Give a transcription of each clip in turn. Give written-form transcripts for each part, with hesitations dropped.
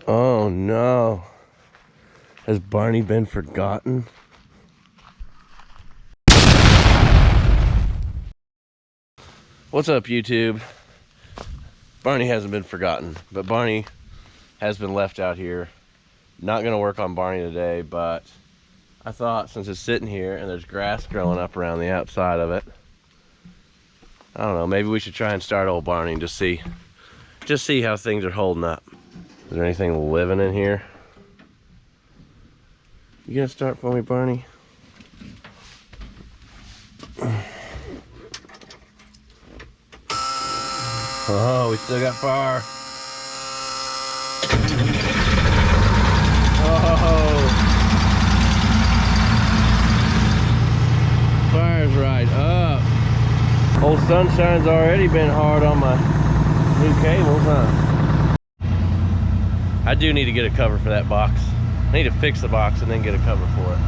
Oh no. Has Barney been forgotten? What's up, YouTube? Barney hasn't been forgotten, but Barney has been left out here. Not gonna work on Barney today, but I thought since it's sitting here and there's grass growing up around the outside of it, I don't know, maybe we should try and start Old Barney and just see how things are holding up. Is there anything living in here? You gonna start for me, Barney? Oh, we still got fire. Oh, fire's right up. Old Sunshine's already been hard on my new cables, huh? I do need to get a cover for that box. I need to fix the box and then get a cover for it.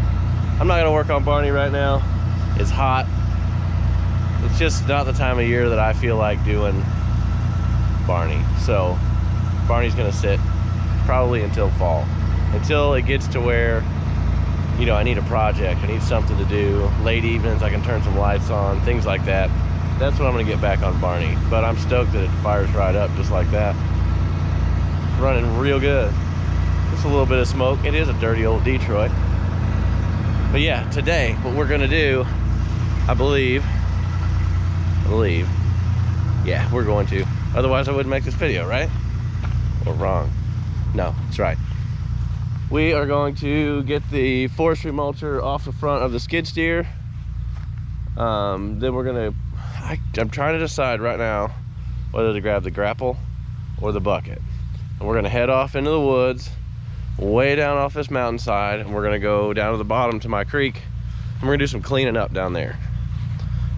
I'm not gonna work on Barney right now. It's hot. It's just not the time of year that I feel like doing Barney. So Barney's gonna sit probably until fall. Until it gets to where, you know, I need a project. I need something to do. Late evenings, I can turn some lights on, things like that. That's when I'm gonna get back on Barney. But I'm stoked that it fires right up just like that. It's running real good. Just a little bit of smoke. It is a dirty old Detroit. But yeah, today, what we're gonna do, I believe, yeah, we're going to. Otherwise I wouldn't make this video, right? Or wrong? No, that's right. We are going to get the forestry mulcher off the front of the skid steer. Then we're gonna, I'm trying to decide right now whether to grab the grapple or the bucket. And we're gonna head off into the woods, way down off this mountainside, and we're gonna go down to the bottom to my creek, and we're gonna do some cleaning up down there.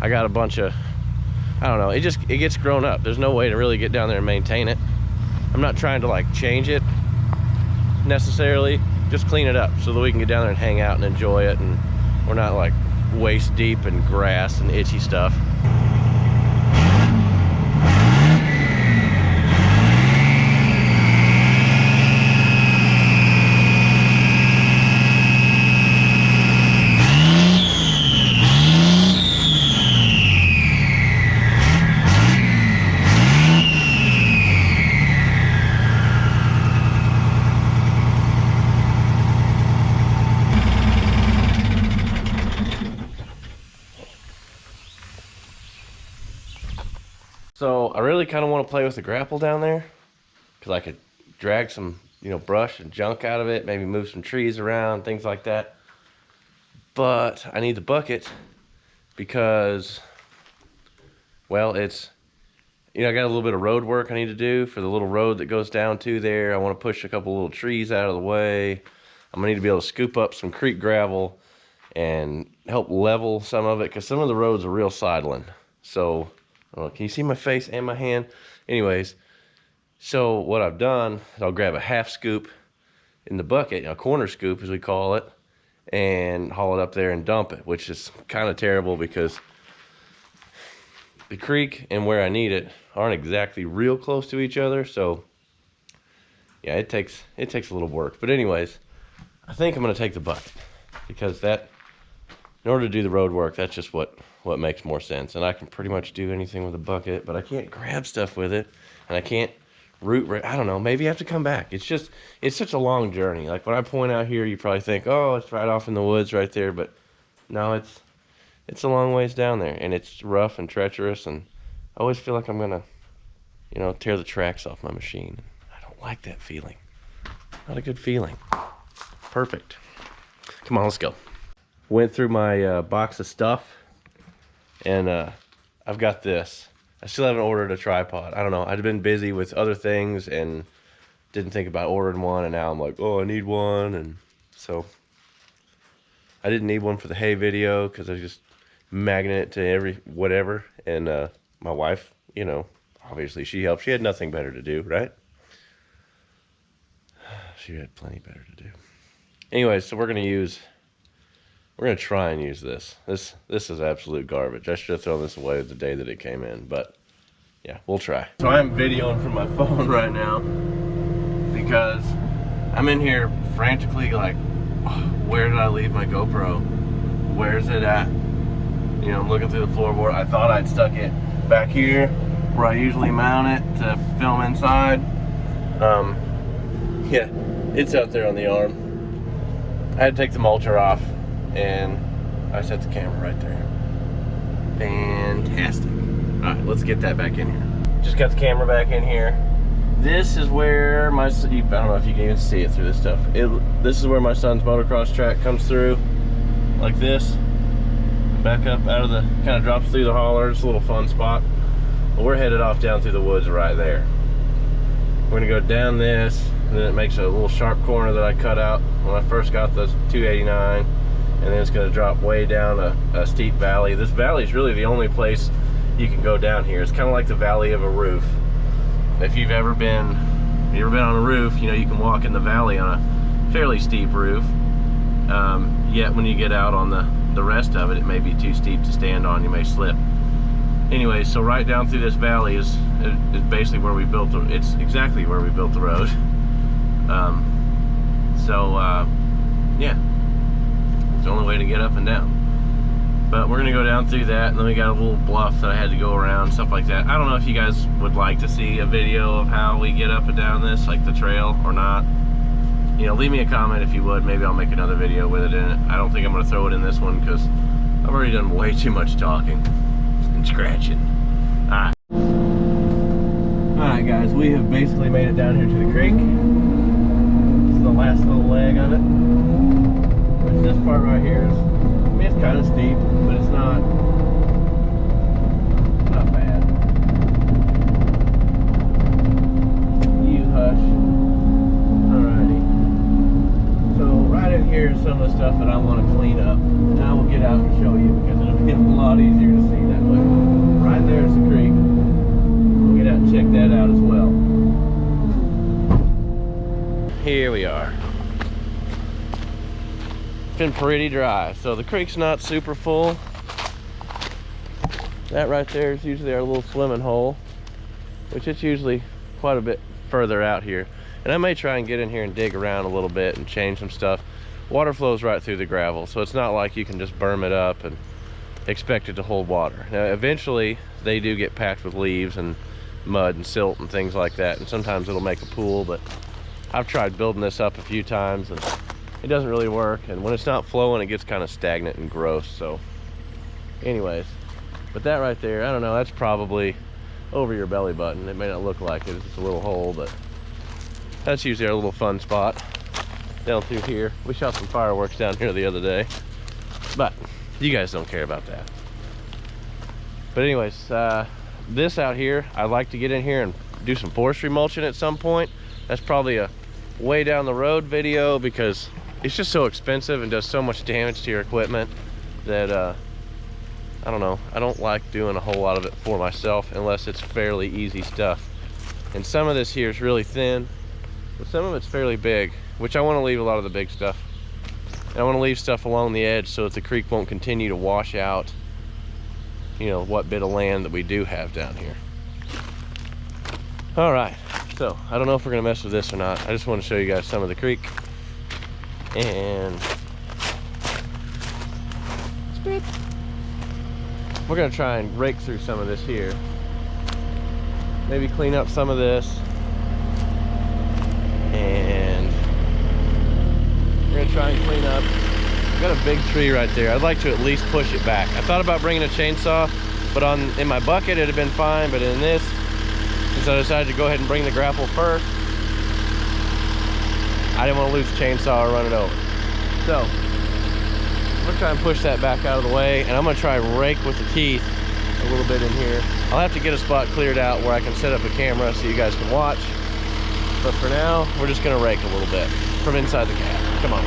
I got a bunch of, I don't know, it gets grown up. There's no way to really get down there and maintain it. I'm not trying to like change it necessarily, just clean it up so that we can get down there and hang out and enjoy it, and we're not like waist deep in grass and itchy stuff. So I really kind of want to play with the grapple down there because I could drag some, you know, brush and junk out of it, maybe move some trees around, things like that. But I need the bucket because, well, it's, you know, I got a little bit of road work I need to do for the little road that goes down to there. I want to push a couple little trees out of the way. I'm gonna need to be able to scoop up some creek gravel and help level some of it because some of the roads are real sidling. So, oh, can you see my face and my hand? Anyways, so what I've done is I'll grab a half scoop in the bucket, a corner scoop as we call it, and haul it up there and dump it, which is kind of terrible because the creek and where I need it aren't exactly real close to each other. So yeah, it takes a little work. But anyways, I think I'm gonna take the bucket because that, in order to do the road work, that's just what makes more sense. And I can pretty much do anything with a bucket, but I can't grab stuff with it, and I can't root, I don't know, maybe I have to come back. It's such a long journey. Like when I point out here, you probably think, oh, it's right off in the woods right there, but no, it's a long ways down there, and it's rough and treacherous, and I always feel like I'm gonna, you know, tear the tracks off my machine. I don't like that feeling. Not a good feeling. Perfect. Come on, let's go. Went through my box of stuff, and I've got this. I still haven't ordered a tripod. I don't know, I'd been busy with other things and didn't think about ordering one, and now I'm like, oh, I need one. And so I didn't need one for the hay video because I was just magging it to every whatever. And my wife, you know, obviously she helped. She had nothing better to do, right? She had plenty better to do. Anyways, so we're gonna try and use this. This is absolute garbage. I should have thrown this away the day that it came in, but yeah, we'll try. So I'm videoing from my phone right now because I'm in here frantically like, where did I leave my GoPro? Where's it at? You know, I'm looking through the floorboard. I thought I'd stuck it back here where I usually mount it to film inside. Yeah, it's out there on the arm. I had to take the mulcher off and I set the camera right there. Fantastic. All right, let's get that back in here. Just got the camera back in here. This is where my, I don't know if you can even see it through this stuff. This is where my son's motocross track comes through, like this. Back up out of the, kind of drops through the holler. It's a little fun spot. But we're headed off down through the woods right there. We're gonna go down this, and then it makes a little sharp corner that I cut out when I first got the 289, and then it's gonna drop way down a steep valley. This valley is really the only place you can go down here. It's kind of like the valley of a roof. If you've ever been on a roof, you know you can walk in the valley on a fairly steep roof. Yet when you get out on the rest of it, it may be too steep to stand on. You may slip. Anyway, so right down through this valley is basically where we built the, it's exactly where we built the road. Yeah, it's the only way to get up and down. But we're gonna go down through that, and then we got a little bluff that I had to go around, stuff like that. I don't know if you guys would like to see a video of how we get up and down this, like the trail, or not. You know, leave me a comment if you would. Maybe I'll make another video with it in it. I don't think I'm gonna throw it in this one because I've already done way too much talking and scratching. Alright guys, we have basically made it down here to the creek. This is the last little leg of it. Which this part right here is, I mean, it's kind of steep, but it's not bad. You hush. Alrighty. So right in here is some of the stuff that I want to clean up. And I will get out and show you because it'll be a lot easier to see that way. Right there is the creek. We'll get out and check that out as well. Here we are. It's been pretty dry, so the creek's not super full. That right there is usually our little swimming hole, which it's usually quite a bit further out here. And I may try and get in here and dig around a little bit and change some stuff. Water flows right through the gravel, so it's not like you can just berm it up and expect it to hold water. Now eventually they do get packed with leaves and mud and silt and things like that, and sometimes it'll make a pool, but I've tried building this up a few times and it doesn't really work, and when it's not flowing it gets kind of stagnant and gross. So anyways, but that right there, I don't know, that's probably over your belly button. It may not look like it, it's just a little hole, but that's usually our little fun spot down through here. We shot some fireworks down here the other day, but you guys don't care about that. But anyways, this out here, I'd like to get in here and do some forestry mulching at some point. That's probably a way down the road video because it's just so expensive and does so much damage to your equipment that I don't know, I don't like doing a whole lot of it for myself unless it's fairly easy stuff. And some of this here is really thin, but some of it's fairly big, which I want to leave a lot of the big stuff. And I want to leave stuff along the edge so that the creek won't continue to wash out, you know, what bit of land that we do have down here. All right, so I don't know if we're gonna mess with this or not. I just want to show you guys some of the creek. And we're gonna try and rake through some of this here. Maybe clean up some of this. And we're gonna try and clean up. I've got a big tree right there. I'd like to at least push it back. I thought about bringing a chainsaw, but in my bucket it'd have been fine, but in this, since I decided to go ahead and bring the grapple first, I didn't want to lose the chainsaw or run it over. So I'm gonna try and push that back out of the way, and I'm gonna try and rake with the teeth a little bit in here. I'll have to get a spot cleared out where I can set up a camera so you guys can watch. But for now, we're just gonna rake a little bit from inside the cab. Come on.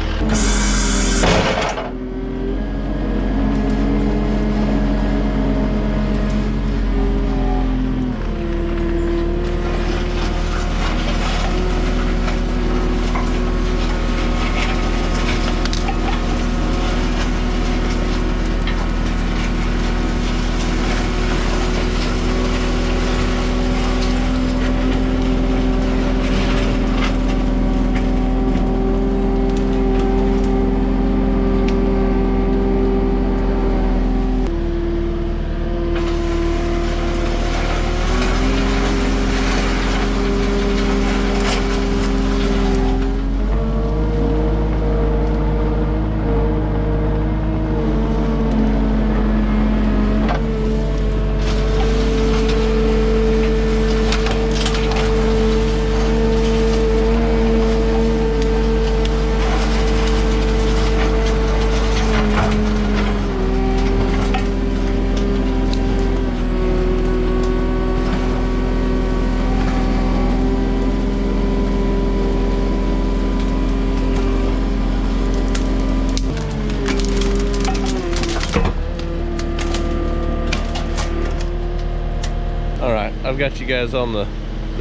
got you guys on the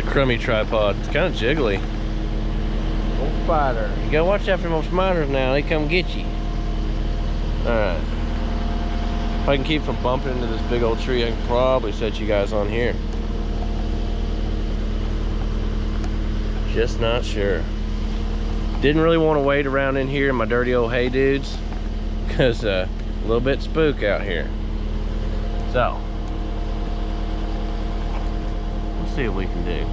crummy tripod. It's kind of jiggly. Old spider. You gotta watch out for them spiders now. They come get you. Alright. If I can keep from bumping into this big old tree, I can probably set you guys on here. Just not sure. Didn't really want to wait around in here in my dirty old hay dudes, because a little bit spook out here. So, let's see what we can do.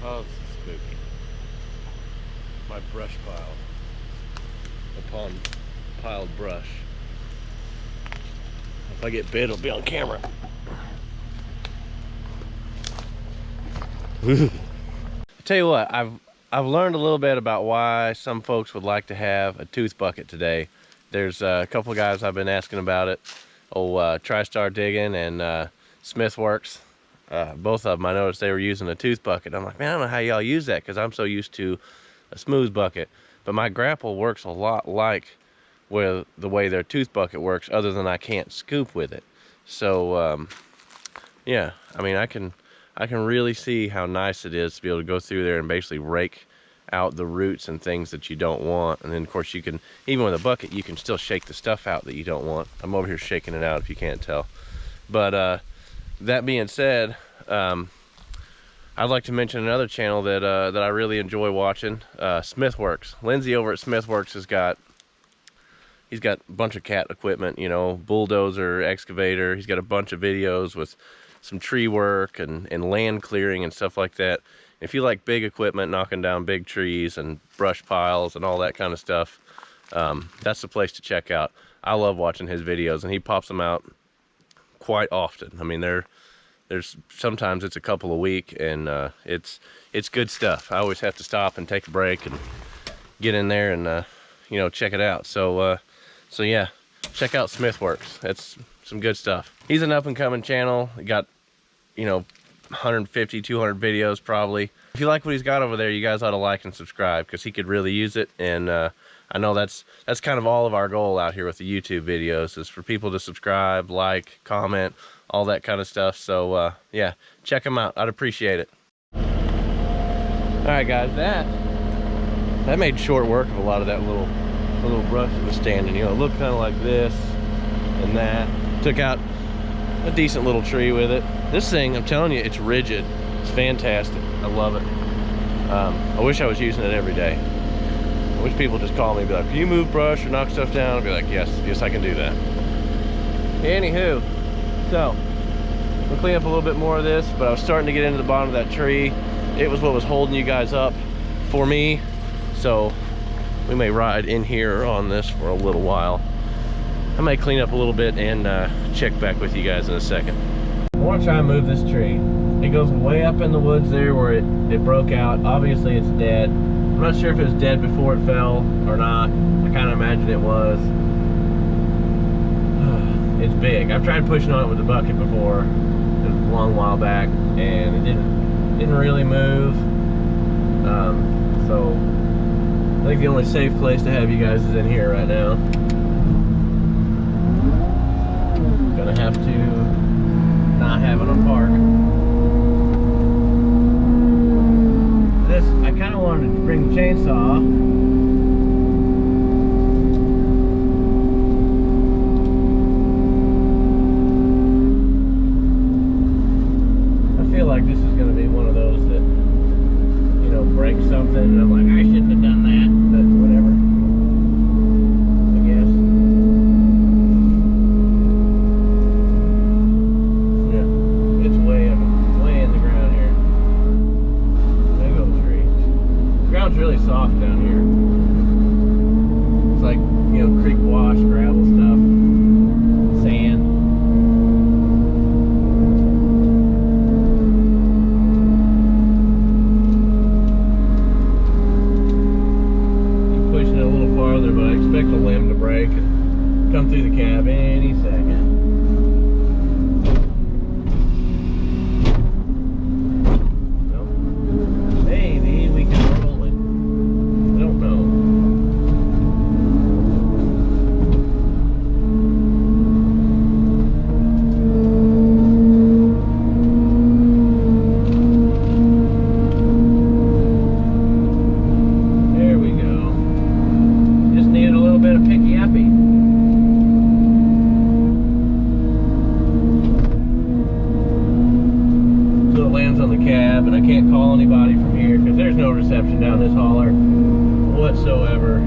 Oh, this is spooky. My brush pile. Upon piled brush. If I get bit, it'll be on camera. I tell you what, I've learned a little bit about why some folks would like to have a tooth bucket today. There's a couple of guys I've been asking about it. TriStar Digging and Smithworks. Both of them, I noticed they were using a tooth bucket. I'm like, man, I don't know how y'all use that, because I'm so used to a smooth bucket. But my grapple works a lot like with the way their tooth bucket works, other than I can't scoop with it. So yeah, I mean, I can really see how nice it is to be able to go through there and basically rake out the roots and things that you don't want. And then of course you can, even with a bucket, you can still shake the stuff out that you don't want. I'm over here shaking it out if you can't tell. But that being said, I'd like to mention another channel that I really enjoy watching, Smithworks. Lindsay over at Smithworks he's got a bunch of cat equipment, you know, bulldozer, excavator. He's got a bunch of videos with some tree work and land clearing and stuff like that. If you like big equipment, knocking down big trees and brush piles and all that kind of stuff, that's the place to check out. I love watching his videos, and he pops them out quite often. I mean, there's sometimes it's a couple a week, and it's good stuff. I always have to stop and take a break and get in there and you know, check it out. So yeah, check out Smithworks. That's some good stuff. He's an up and coming channel. He got, you know, 150, 200 videos probably. If you like what he's got over there, you guys ought to like and subscribe, because he could really use it. And I know that's kind of all of our goal out here with the YouTube videos, is for people to subscribe, like, comment, all that kind of stuff. So yeah, check him out. I'd appreciate it. Alright guys, that made short work of a lot of that little brush that was standing. You know, it looked kind of like this and that. Took out a decent little tree with it. This thing, I'm telling you, it's rigid. It's fantastic. I love it. I wish I was using it every day. I wish people just call me and be like, can you move brush or knock stuff down? I'd be like, yes, I can do that. Anywho, so we'll clean up a little bit more of this, but I was starting to get into the bottom of that tree. It was what was holding you guys up for me. So we may ride in here on this for a little while. I may clean up a little bit and check back with you guys in a second. I want to try and move this tree. It goes way up in the woods there where it broke out. Obviously it's dead. I'm not sure if it was dead before it fell or not. I kind of imagine it was. It's big. I've tried pushing on it with a bucket before. It was a long while back and it didn't really move. So I think the only safe place to have you guys is in here right now. Gonna have to not have it on park. This, I kind of wanted to bring the chainsaw. I feel like this is gonna be one of those that, you know, break something and I'm like, I shouldn't have done that, but whatever, I guess. Yeah, it's way in the ground here. Big old tree. The ground's really soft down here. It's like, you know, creek wash, gravel stuff, sand. But I expect the limb to break and come through the cab any second. Well, maybe we can roll it. I don't know. There we go. Just needed a little bit of picky-uppy. So it lands on the cab, and I can't call anybody from here because there's no reception down this holler whatsoever.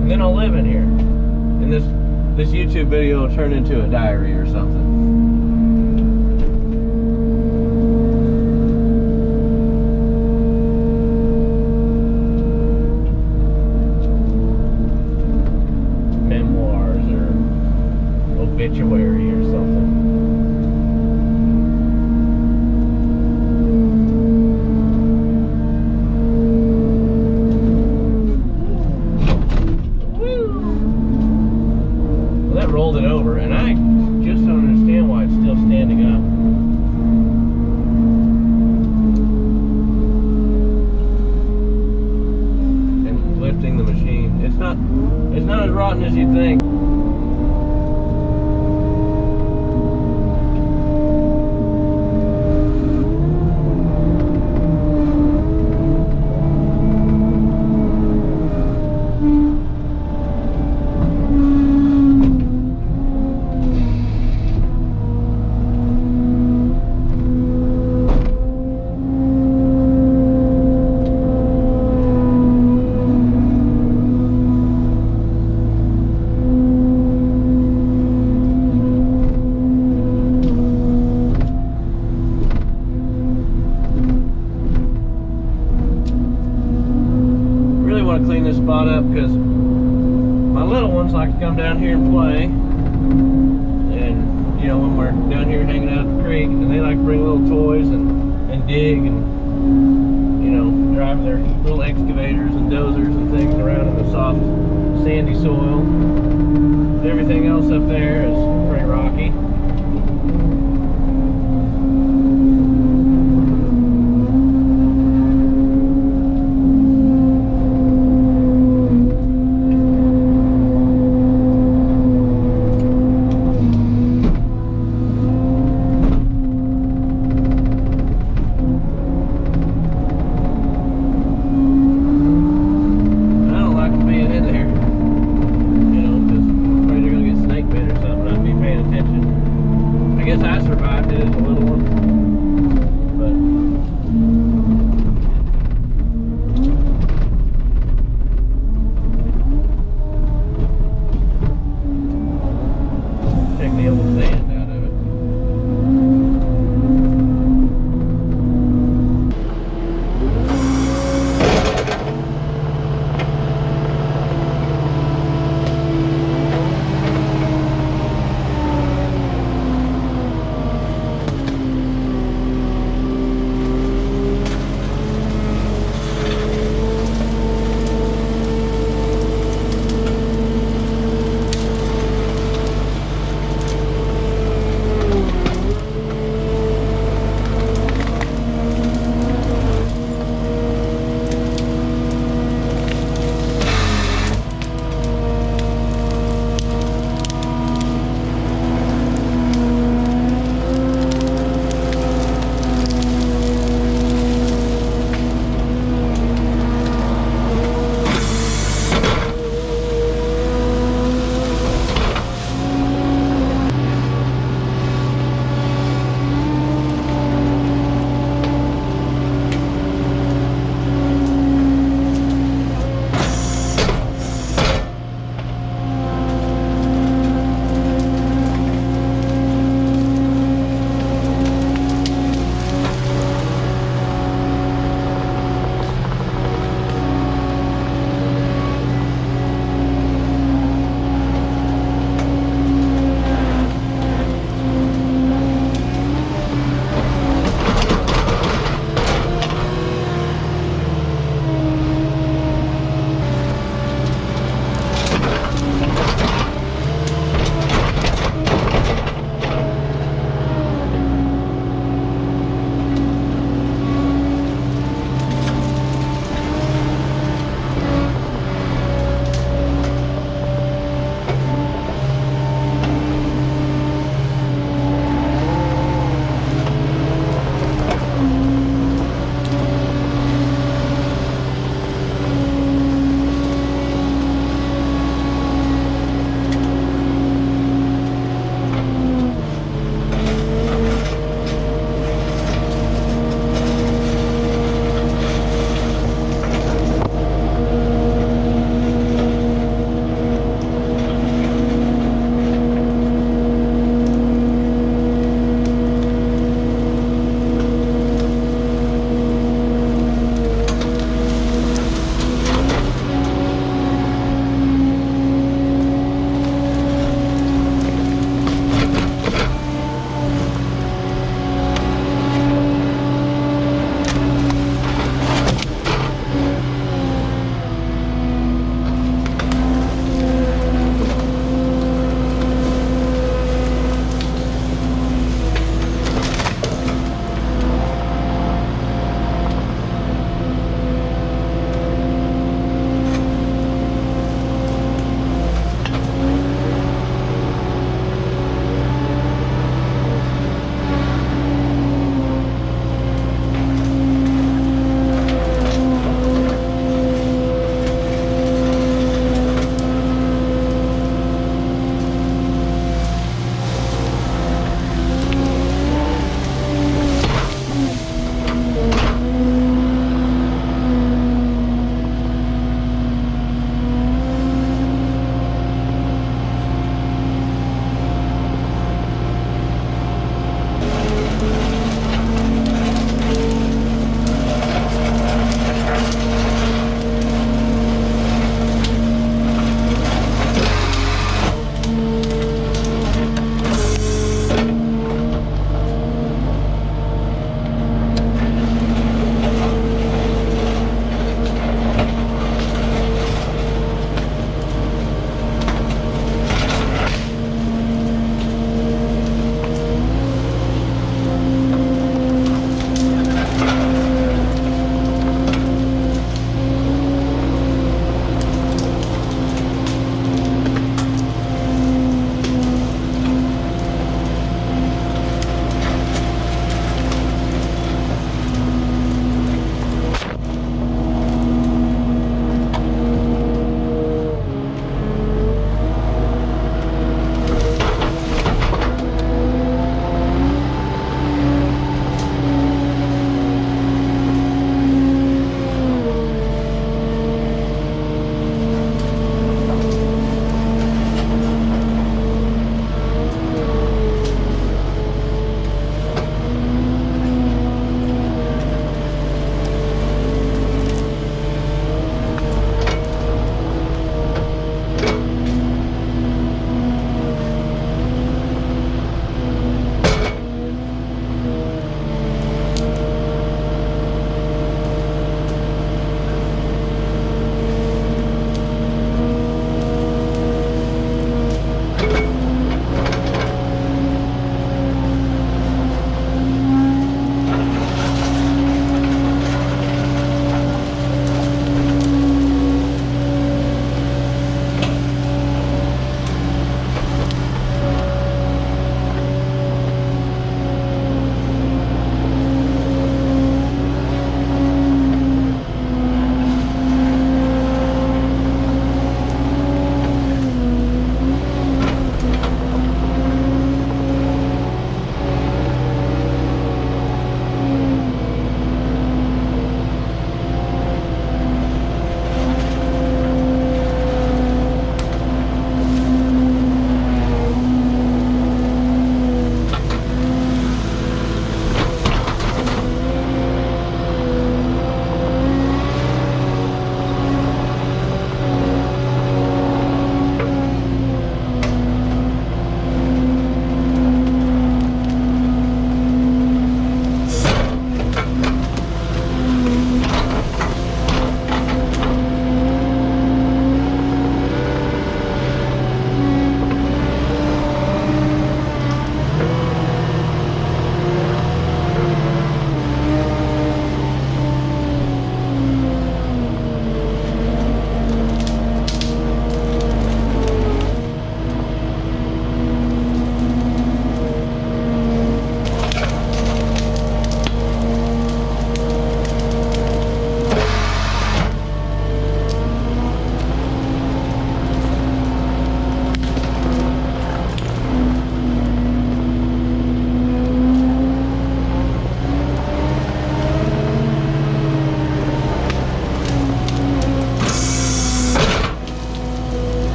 And then I'll live in here. And this YouTube video will turn into a diary or something. Obituary or something. Woo! Well, that rolled it over, and I just don't understand why it's still standing up. And lifting the machine. It's not as rotten as you'd think. Clean this spot up because my little ones like to come down here and play, and you know, when we're down here hanging out at the creek, and they like to bring little toys and dig and, you know, drive their little excavators and dozers and things around in the soft sandy soil. Everything else up there is pretty rocky.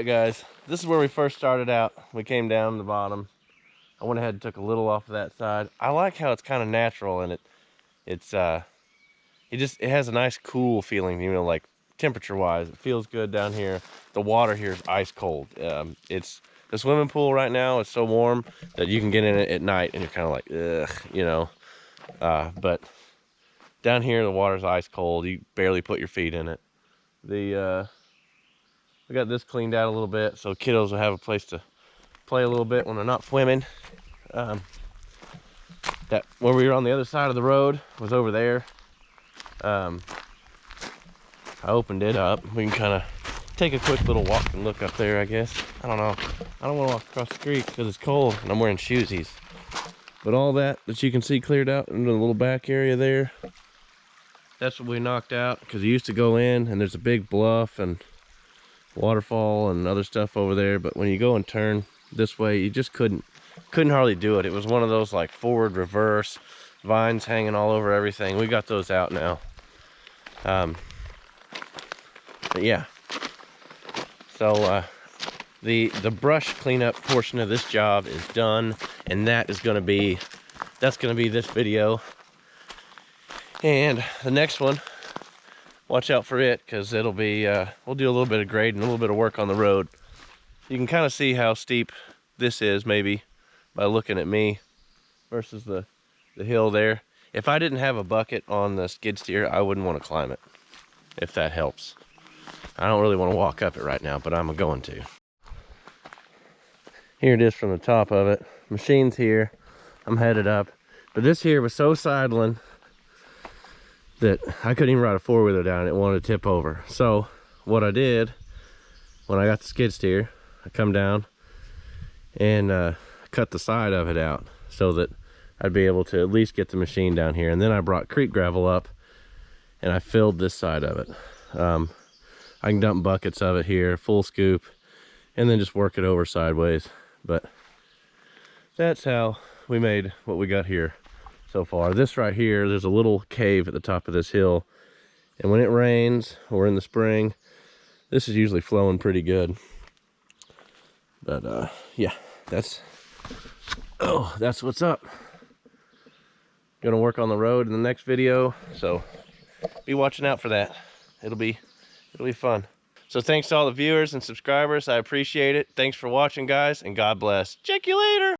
right, guys, this is where we first started out. We came down the bottom. I went ahead and took a little off of that side. I like how it's kind of natural, and it has a nice cool feeling, you know, like temperature wise. It feels good down here. The water here is ice cold. It's the swimming pool right now is so warm that you can get in it at night and you're kind of like, ugh, you know. But down here the water's ice cold. You barely put your feet in it. We got this cleaned out a little bit so kiddos will have a place to play a little bit when they're not swimming. That where we were on the other side of the road was over there. I opened it up. We can kind of take a quick little walk and look up there, I guess. I don't know. I don't want to walk across the creek because it's cold and I'm wearing shoesies. But all that you can see cleared out in the little back area there, that's what we knocked out, because you used to go in and there's a big bluff and waterfall and other stuff over there. But when you go and turn this way, you just couldn't hardly do it. It was one of those like forward, reverse, vines hanging all over everything. We got those out now. But yeah, so the brush cleanup portion of this job is done, and that's gonna be this video. And the next one, watch out for it, because it'll be we'll do a little bit of grading, a little bit of work on the road. You can kind of see how steep this is maybe by looking at me versus the hill there. If I didn't have a bucket on the skid steer, I wouldn't want to climb it, if that helps. I don't really want to walk up it right now, but I'm going to. Here it is from the top of it. Machine's here. I'm headed up. But this here was so sidling that I couldn't even ride a four-wheeler down. It wanted to tip over. So what I did, when I got the skid steer, I come down and cut the side of it out so that I'd be able to at least get the machine down here. And then I brought creek gravel up and I filled this side of it. I can dump buckets of it here, full scoop, and then just work it over sideways. But that's how we made what we got here so far. This right here, there's a little cave at the top of this hill, and when it rains or in the spring, this is usually flowing pretty good. But yeah, that's what's up. Gonna work on the road in the next video, so be watching out for that. It'll be fun. So thanks to all the viewers and subscribers. I appreciate it. Thanks for watching, guys, and God bless. Check you later.